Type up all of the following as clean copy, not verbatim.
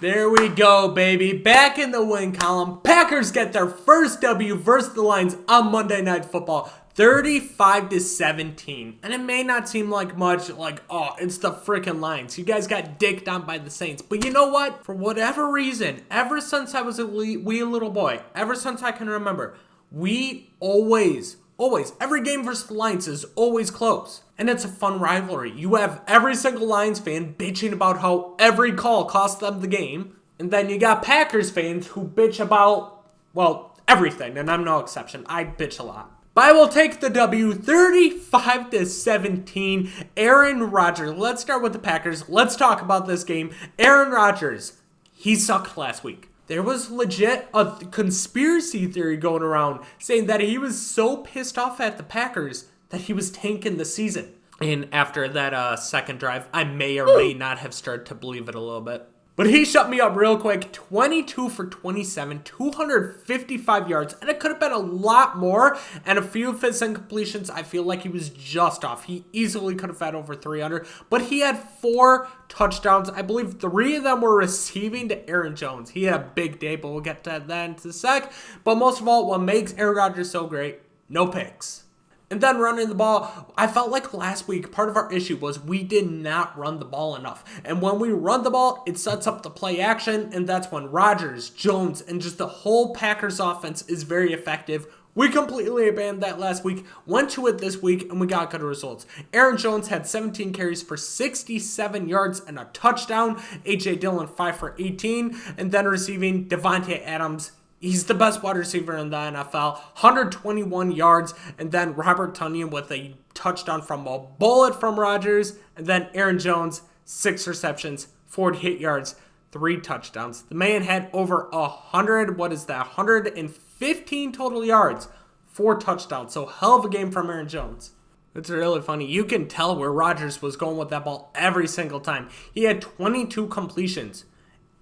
There we go, baby. Back in the win column. Packers get their first W versus the Lions on Monday Night Football. 35-17. And it may not seem like much, like, oh, it's the freaking Lions. You guys got dicked on by the Saints. But you know what? For whatever reason, ever since I was a wee little boy, ever since I can remember, we always, every game versus the Lions is always close. And it's a fun rivalry. You have every single Lions fan bitching about how every call cost them the game. And then you got Packers fans who bitch about, well, everything. And I'm no exception. I bitch a lot. But I will take the W 35-17. Aaron Rodgers. Let's start with the Packers. Let's talk about this game. Aaron Rodgers, he sucked last week. There was legit a conspiracy theory going around saying that he was so pissed off at the Packers that he was tanking the season. And after that second drive, I may or may not have started to believe it a little bit. But he shut me up real quick. 22 for 27, 255 yards. And it could have been a lot more. And a few of his incompletions, I feel like he was just off. He easily could have had over 300. But he had 4 touchdowns. I believe 3 of them were receiving to Aaron Jones. He had a big day, but we'll get to that in a sec. But most of all, what makes Aaron Rodgers so great, no picks. And then running the ball, I felt like last week, part of our issue was we did not run the ball enough. And when we run the ball, it sets up the play action, and that's when Rodgers, Jones, and just the whole Packers offense is very effective. We completely abandoned that last week, went to it this week, and we got good results. Aaron Jones had 17 carries for 67 yards and a touchdown. A.J. Dillon, 5 for 18. And then receiving Devontae Adams, he's the best wide receiver in the NFL, 121 yards, and then Robert Tonyan with a touchdown from a bullet from Rodgers, and then Aaron Jones, 6 receptions, 48 yards, 3 touchdowns. The man had over 115 total yards, 4 touchdowns, so hell of a game from Aaron Jones. It's really funny. You can tell where Rodgers was going with that ball every single time. He had 22 completions.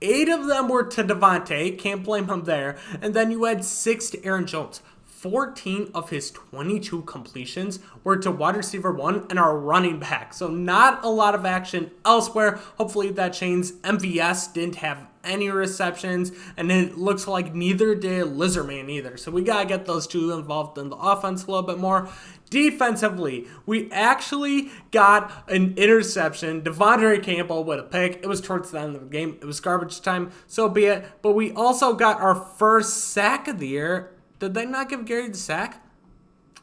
8 of them were to Devontae, can't blame him there. And then you had 6 to Aaron Jones. 14 of his 22 completions were to wide receiver 1 and our running back. So not a lot of action elsewhere. Hopefully that changes. MVS didn't have any receptions, and it looks like neither did Lizardman either. So we got to get those two involved in the offense a little bit more. Defensively, we actually got an interception. Devondre Campbell with a pick. It was towards the end of the game. It was garbage time, so be it. But we also got our first sack of the year. Did they not give Gary the sack?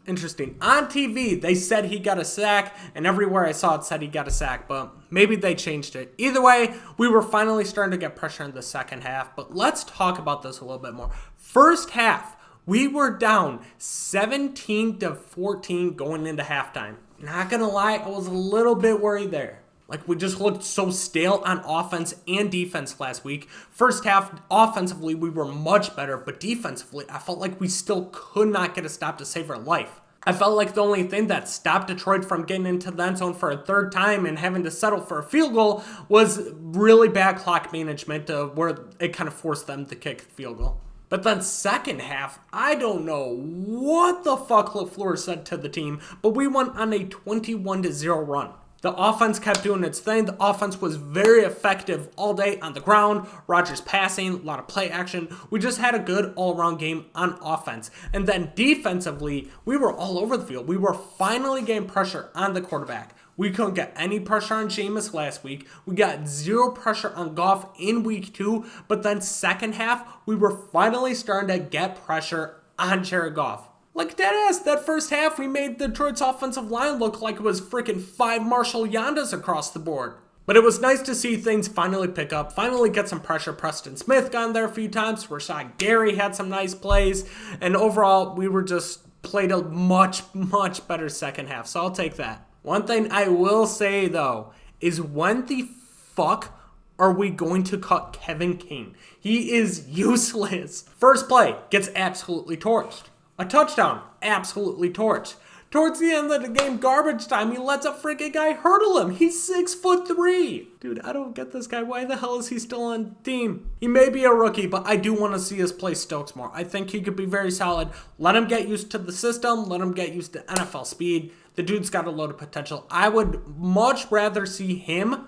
Interesting. On TV, they said he got a sack, and everywhere I saw it said he got a sack, but maybe they changed it. Either way, we were finally starting to get pressure in the second half, but let's talk about this a little bit more. First half, we were down 17-14 going into halftime. Not gonna lie, I was a little bit worried there. Like, we just looked so stale on offense and defense last week. First half, offensively, we were much better, but defensively, I felt like we still could not get a stop to save our life. I felt like the only thing that stopped Detroit from getting into the end zone for a third time and having to settle for a field goal was really bad clock management, where it kind of forced them to kick the field goal. But then second half, I don't know what the fuck LaFleur said to the team, but we went on a 21-0 run. The offense kept doing its thing. The offense was very effective all day on the ground. Rodgers passing, a lot of play action. We just had a good all-around game on offense. And then defensively, we were all over the field. We were finally getting pressure on the quarterback. We couldn't get any pressure on Jameis last week. We got 0 pressure on Goff in week 2. But then second half, we were finally starting to get pressure on Jared Goff. Like deadass, that first half, we made Detroit's offensive line look like it was freaking 5 Marshall Yondas across the board. But it was nice to see things finally pick up, finally get some pressure. Preston Smith got in there a few times. Rashad Gary had some nice plays. And overall, we were just played a much, much better second half. So I'll take that. One thing I will say, though, is when the fuck are we going to cut Kevin King? He is useless. First play, gets absolutely torched. A touchdown, absolutely torched. Towards the end of the game, garbage time, he lets a freaking guy hurdle him. He's 6'3". Dude, I don't get this guy. Why the hell is he still on the team? He may be a rookie, but I do want to see us play Stokes more. I think he could be very solid. Let him get used to the system. Let him get used to NFL speed. The dude's got a load of potential. I would much rather see him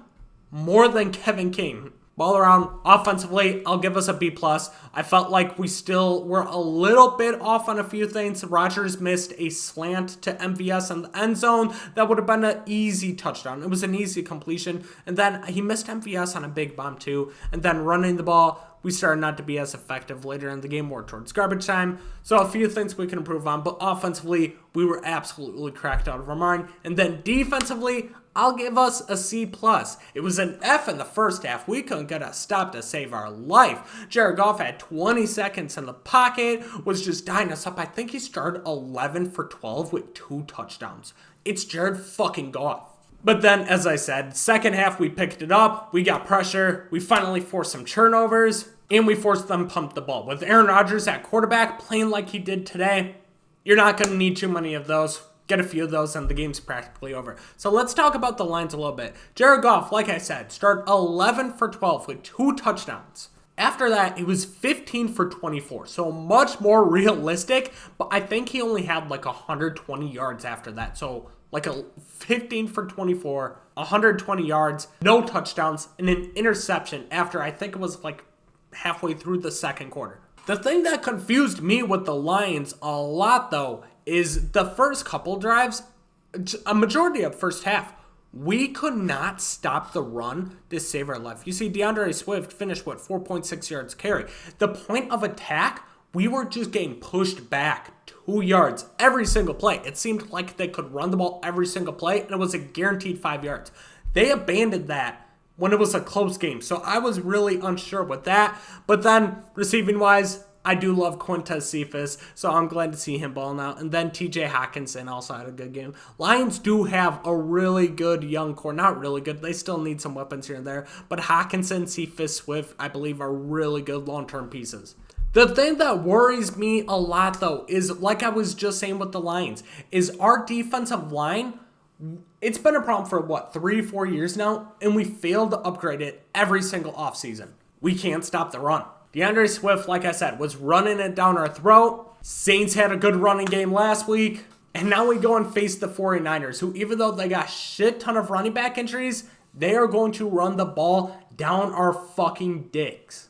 more than Kevin King. Ball around offensively, I'll give us a B+. I felt like we still were a little bit off on a few things. Rodgers missed a slant to MVS in the end zone. That would have been an easy touchdown. It was an easy completion. And then he missed MVS on a big bomb too. And then running the ball, we started not to be as effective later in the game, more towards garbage time. So a few things we can improve on, but offensively, we were absolutely cracked out of our mind. And then defensively, I'll give us a C+. It was an F in the first half. We couldn't get a stop to save our life. Jared Goff had 20 seconds in the pocket, was just dying us up. I think he started 11 for 12 with 2 touchdowns. It's Jared fucking Goff. But then, as I said, second half we picked it up, we got pressure, we finally forced some turnovers, and we forced them to pump the ball. With Aaron Rodgers at quarterback playing like he did today, you're not going to need too many of those. Get a few of those and the game's practically over. So let's talk about the lines a little bit. Jared Goff, like I said, started 11 for 12 with 2 touchdowns. After that, it was 15 for 24, so much more realistic, but I think he only had like 120 yards after that. So like a 15 for 24, 120 yards, no touchdowns, and an interception after I think it was like halfway through the second quarter. The thing that confused me with the Lions a lot, though, is the first couple drives, a majority of first half, we could not stop the run to save our life. You see, DeAndre Swift finished, 4.6 yards carry. The point of attack, we were just getting pushed back 2 yards every single play. It seemed like they could run the ball every single play, and it was a guaranteed 5 yards. They abandoned that when it was a close game, so I was really unsure with that. But then, receiving-wise, I do love Quintez Cephas, so I'm glad to see him balling out. And then TJ Hawkinson also had a good game. Lions do have a really good young core. Not really good. They still need some weapons here and there. But Hawkinson, Cephas, Swift, I believe, are really good long-term pieces. The thing that worries me a lot, though, is, like I was just saying with the Lions, is our defensive line. It's been a problem for, 3-4 years now, and we failed to upgrade it every single offseason. We can't stop the run. DeAndre Swift, like I said, was running it down our throat. Saints had a good running game last week. And now we go and face the 49ers, who, even though they got a shit ton of running back injuries, they are going to run the ball down our fucking dicks.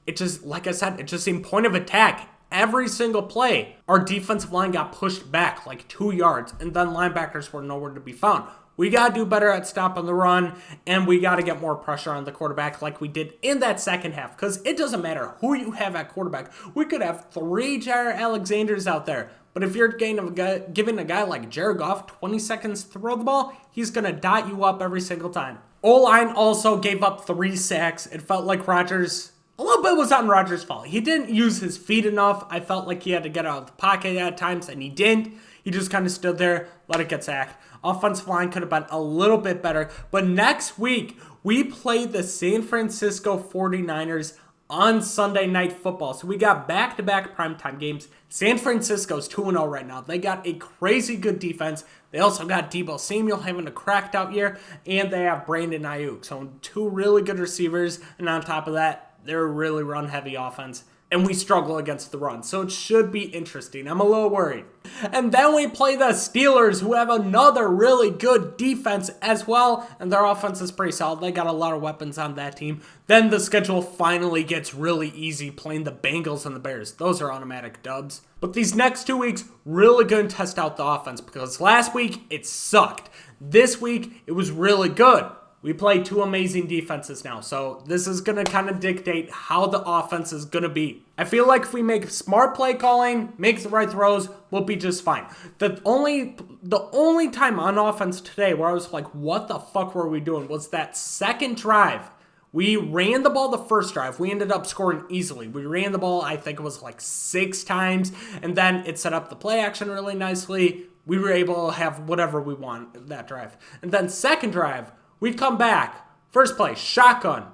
It just, like I said, it just seemed point of attack. Every single play, our defensive line got pushed back like 2 yards, and then linebackers were nowhere to be found. We got to do better at stopping the run, and we got to get more pressure on the quarterback like we did in that second half, because it doesn't matter who you have at quarterback. We could have 3 Jair Alexanders out there, but if you're giving a guy like Jared Goff 20 seconds to throw the ball, he's going to dot you up every single time. O-line also gave up 3 sacks. It felt like Rodgers, a little bit was on Rodgers' fault. He didn't use his feet enough. I felt like he had to get out of the pocket at times, and he didn't. He just kind of stood there, let it get sacked. Offensive line could have been a little bit better. But next week, we play the San Francisco 49ers on Sunday Night Football. So we got back-to-back primetime games. San Francisco's 2-0 right now. They got a crazy good defense. They also got Deebo Samuel having a cracked out year. And they have Brandon Ayuk. So 2 really good receivers. And on top of that, they're a really run-heavy offense. And we struggle against the run. So it should be interesting. I'm a little worried. And then we play the Steelers, who have another really good defense as well. And their offense is pretty solid. They got a lot of weapons on that team. Then the schedule finally gets really easy playing the Bengals and the Bears. Those are automatic dubs. But these next 2 weeks, really going to test out the offense. Because last week, it sucked. This week, it was really good. We play 2 amazing defenses now, so this is going to kind of dictate how the offense is going to be. I feel like if we make smart play calling, make the right throws, we'll be just fine. The only time on offense today where I was like, what the fuck were we doing, was that second drive. We ran the ball the first drive. We ended up scoring easily. We ran the ball, I think it was like 6 times, and then it set up the play action really nicely. We were able to have whatever we want that drive. And then second drive, we come back. First play, shotgun,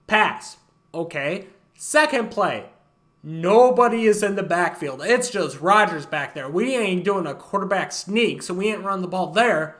pass. Okay. Second play, nobody is in the backfield. It's just Rodgers back there. We ain't doing a quarterback sneak, so we ain't run the ball there.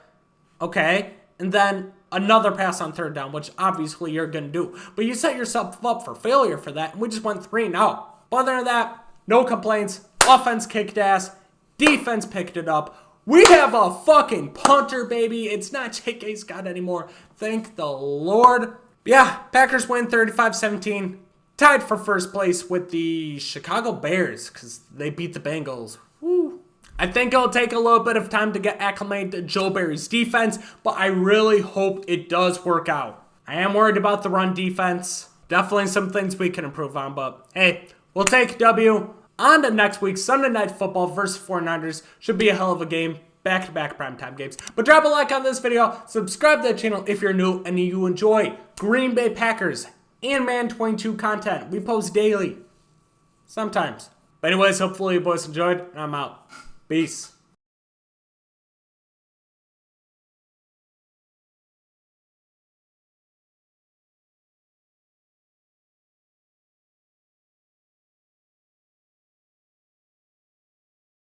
Okay. And then another pass on third down, which obviously you're going to do. But you set yourself up for failure for that, and we just went 3-0. But other than that, no complaints. Offense kicked ass. Defense picked it up. We have a fucking punter, baby. It's not J.K. Scott anymore. Thank the Lord. Yeah, Packers win 35-17. Tied for first place with the Chicago Bears because they beat the Bengals. Woo. I think it'll take a little bit of time to get acclimated to Joe Barry's defense, but I really hope it does work out. I am worried about the run defense. Definitely some things we can improve on, but hey, we'll take W. On to next week's Sunday Night Football versus 49ers. Should be a hell of a game. Back-to-back primetime games. But drop a like on this video. Subscribe to the channel if you're new and you enjoy Green Bay Packers and Man 22 content. We post daily. Sometimes. But anyways, hopefully you boys enjoyed. And I'm out. Peace.